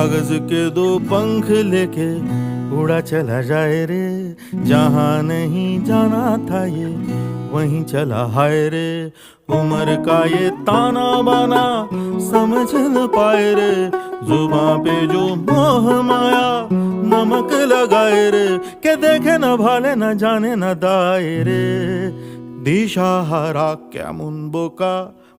कागज के दो पंख लेके उड़ा चला जाए रे, जहां नहीं जाना था ये वहीं चला हाय रे। उम्र का ये ताना बाना समझ न पाए रे, जुबां पे जो मोह माया नमक लगाए रे, के देखे न भाले न जाने न दाए रे। दिशाहारा केमन बोका